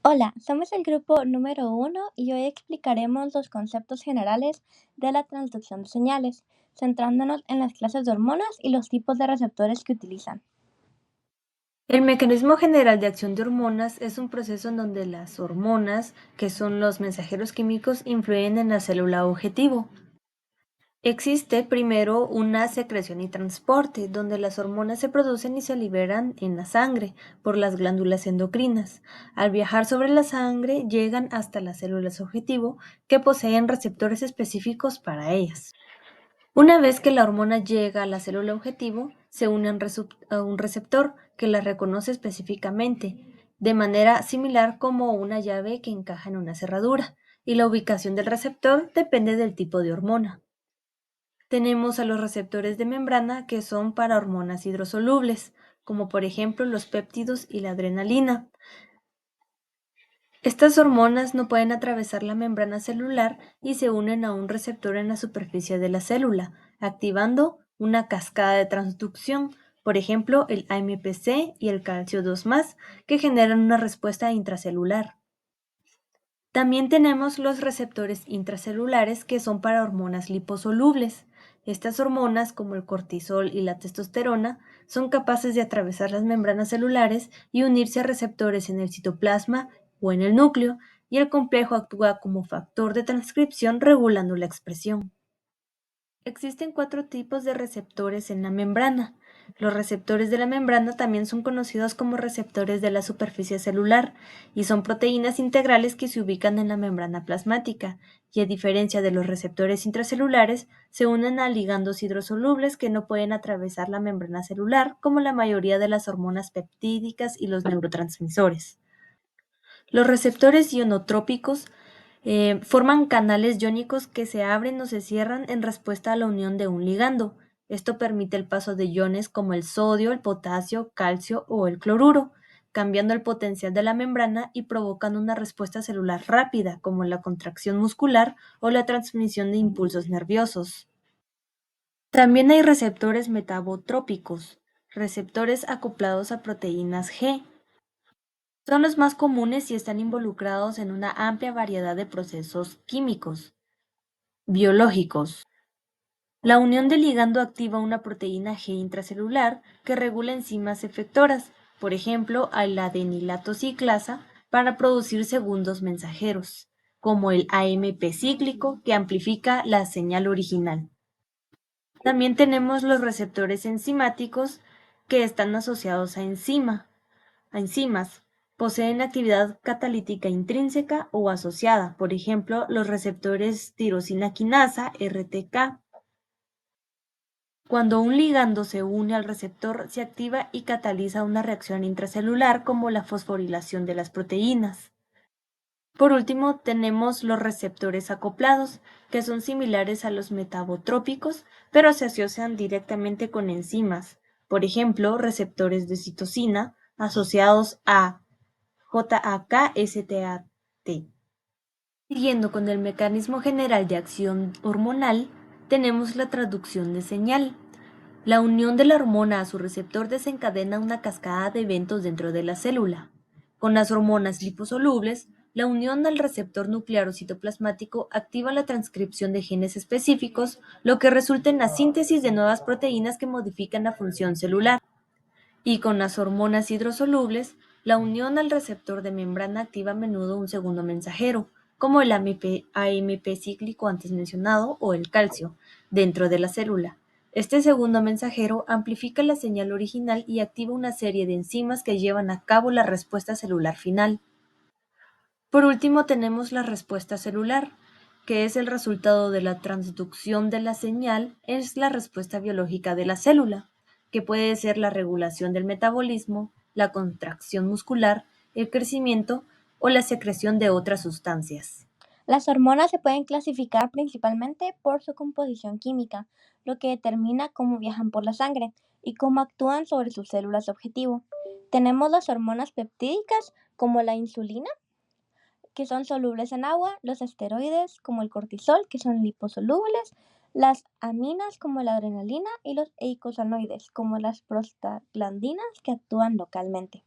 Hola, somos el grupo número uno y hoy explicaremos los conceptos generales de la transducción de señales, centrándonos en las clases de hormonas y los tipos de receptores que utilizan. El mecanismo general de acción de hormonas es un proceso en donde las hormonas, que son los mensajeros químicos, influyen en la célula objetivo. Existe primero una secreción y transporte, donde las hormonas se producen y se liberan en la sangre por las glándulas endocrinas. Al viajar sobre la sangre, llegan hasta las células objetivo, que poseen receptores específicos para ellas. Una vez que la hormona llega a la célula objetivo, se une a un receptor que la reconoce específicamente, de manera similar como una llave que encaja en una cerradura, y la ubicación del receptor depende del tipo de hormona. Tenemos a los receptores de membrana que son para hormonas hidrosolubles, como por ejemplo los péptidos y la adrenalina. Estas hormonas no pueden atravesar la membrana celular y se unen a un receptor en la superficie de la célula, activando una cascada de transducción, por ejemplo, el AMPC y el calcio 2+, que generan una respuesta intracelular. También tenemos los receptores intracelulares que son para hormonas liposolubles. Estas hormonas, como el cortisol y la testosterona, son capaces de atravesar las membranas celulares y unirse a receptores en el citoplasma o en el núcleo, y el complejo actúa como factor de transcripción regulando la expresión. Existen 4 tipos de receptores en la membrana. Los receptores de la membrana también son conocidos como receptores de la superficie celular y son proteínas integrales que se ubican en la membrana plasmática y, a diferencia de los receptores intracelulares, se unen a ligandos hidrosolubles que no pueden atravesar la membrana celular, como la mayoría de las hormonas peptídicas y los neurotransmisores. Los receptores ionotrópicos forman canales iónicos que se abren o se cierran en respuesta a la unión de un ligando. Esto permite el paso de iones como el sodio, el potasio, calcio o el cloruro, cambiando el potencial de la membrana y provocando una respuesta celular rápida, como la contracción muscular o la transmisión de impulsos nerviosos. También hay receptores metabotrópicos, receptores acoplados a proteínas G. Son los más comunes y están involucrados en una amplia variedad de procesos químicos, biológicos. La unión del ligando activa una proteína G intracelular que regula enzimas efectoras, por ejemplo, a la adenilato ciclasa, para producir segundos mensajeros, como el AMP cíclico, que amplifica la señal original. También tenemos los receptores enzimáticos, que están asociados a enzimas. Poseen actividad catalítica intrínseca o asociada, por ejemplo, los receptores tirosina quinasa, RTK. Cuando un ligando se une al receptor, se activa y cataliza una reacción intracelular como la fosforilación de las proteínas. Por último, tenemos los receptores acoplados, que son similares a los metabotrópicos, pero se asocian directamente con enzimas, por ejemplo, receptores de citosina asociados a JAK-STAT. Siguiendo con el mecanismo general de acción hormonal, tenemos la traducción de señal. La unión de la hormona a su receptor desencadena una cascada de eventos dentro de la célula. Con las hormonas liposolubles, la unión al receptor nuclear o citoplasmático activa la transcripción de genes específicos, lo que resulta en la síntesis de nuevas proteínas que modifican la función celular. Y con las hormonas hidrosolubles, la unión al receptor de membrana activa a menudo un segundo mensajero, como el AMP cíclico antes mencionado o el calcio, dentro de la célula. Este segundo mensajero amplifica la señal original y activa una serie de enzimas que llevan a cabo la respuesta celular final. Por último, tenemos la respuesta celular, que es el resultado de la transducción de la señal, es la respuesta biológica de la célula, que puede ser la regulación del metabolismo, la contracción muscular, el crecimiento o la secreción de otras sustancias. Las hormonas se pueden clasificar principalmente por su composición química, lo que determina cómo viajan por la sangre y cómo actúan sobre sus células objetivo. Tenemos las hormonas peptídicas como la insulina, que son solubles en agua, los esteroides como el cortisol, que son liposolubles, las aminas como la adrenalina y los eicosanoides como las prostaglandinas que actúan localmente.